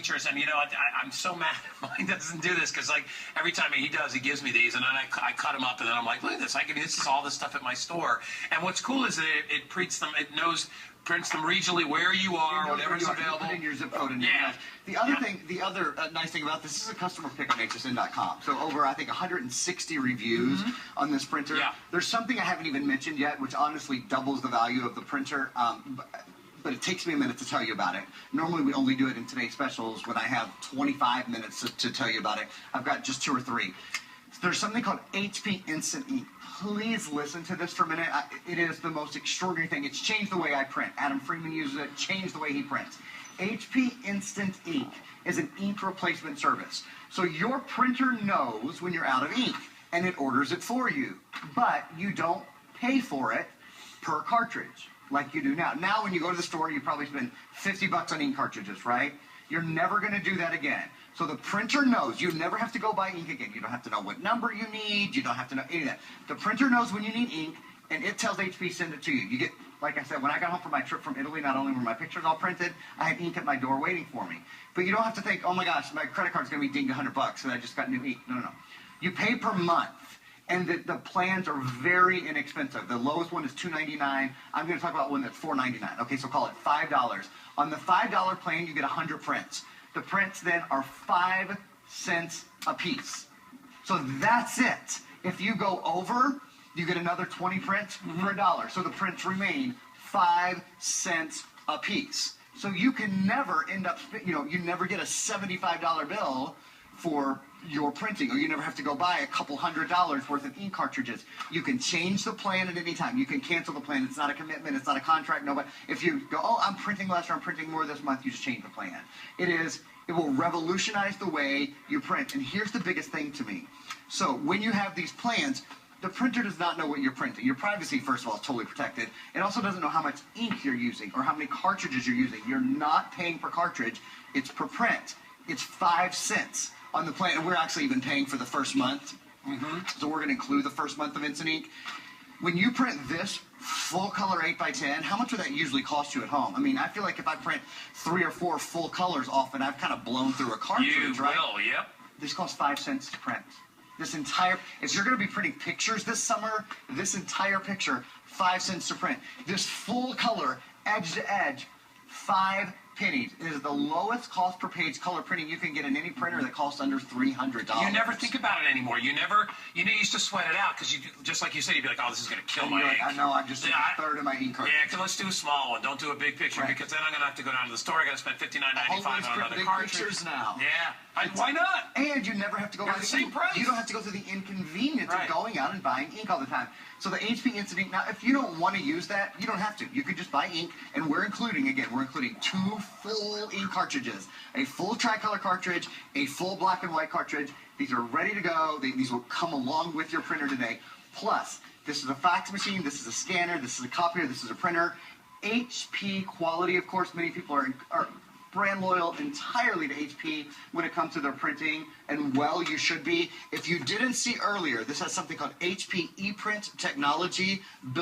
printers, and I'm so mad mine doesn't do this, because like every time he does, he gives me these, and then I cut them up, and then I'm like, look at this, this is all the stuff at my store. And what's cool is that it prints them, prints them regionally where you are, whatever's available. Put in your zip code. And yeah. The other nice thing about this is a customer pick on HSN.com. So over, I think, 160 reviews on this printer. Yeah. There's something I haven't even mentioned yet, which honestly doubles the value of the printer. But it takes me a minute to tell you about it. Normally, we only do it in today's specials when I have 25 minutes to tell you about it. I've got just 2 or 3. There's something called HP Instant Ink. Please listen to this for a minute. It is the most extraordinary thing. It's changed the way I print. Adam Freeman uses it, changed the way he prints. HP Instant Ink is an ink replacement service. So your printer knows when you're out of ink, and it orders it for you. But you don't pay for it per cartridge like you do now. Now, when you go to the store, you probably spend $50 on ink cartridges, right? You're never going to do that again. So the printer knows. You never have to go buy ink again. You don't have to know what number you need. You don't have to know any of that. The printer knows when you need ink, and it tells HP send it to you. You get, like I said, when I got home from my trip from Italy, not only were my pictures all printed, I had ink at my door waiting for me. But you don't have to think, oh my gosh, my credit card's going to be dinged $100 and I just got new ink. No, no, no. You pay per month. And the plans are very inexpensive. The lowest one is $2.99. I'm going to talk about one that's $4.99. Okay, so call it $5. On the $5 plan, you get 100 prints. The prints then are 5 cents a piece. So that's it. If you go over, you get another 20 prints for $1. So the prints remain 5 cents a piece. So you can never end up, you never get a $75 bill for your printing, or you never have to go buy a couple $100 worth of ink cartridges. You can change the plan at any time. You can cancel the plan. It's not a commitment. It's not a contract. No, but if you go, oh, I'm printing less or I'm printing more this month, you just change the plan. It will revolutionize the way you print. And here's the biggest thing to me. So when you have these plans, the printer does not know what you're printing. Your privacy, first of all, is totally protected. It also doesn't know how much ink you're using or how many cartridges you're using. You're not paying per cartridge. It's per print. It's 5 cents on the plan, and we're actually even paying for the first month. So we're going to include the first month of Instant Ink. When you print this full color 8x10, how much would that usually cost you at home? I mean, I feel like if I print 3 or 4 full colors often, I've kind of blown through a cartridge, right? You will, yep. This costs 5 cents to print. This entire, if you're going to be printing pictures this summer, this entire picture, 5 cents to print. This full color, edge to edge, 5 pennies. It is the lowest cost per page color printing you can get in any printer that costs under $300. You never think about it anymore. You used to sweat it out, because you, just like you said, you'd be like, oh, this is going to kill my ink. I know, I'm just a third of my ink cartridge. Yeah, let's do a small one. Don't do a big picture, because then I'm going to have to go down to the store. I got to spend $59.95 on another cartridge. Pictures now. Yeah. Why not? And you never have to go the same price. You don't have to go through the inconvenience of going out and buying ink all the time. So the HP Instant Ink, now if you don't want to use that, you don't have to. You could just buy ink, and we're including 2 full ink cartridges. A full tricolor cartridge, a full black and white cartridge. These are ready to go. These will come along with your printer today. Plus, this is a fax machine, this is a scanner, this is a copier, this is a printer. HP quality, of course, many people are brand loyal entirely to HP when it comes to their printing, and well, you should be. If you didn't see earlier, this has something called HP ePrint technology built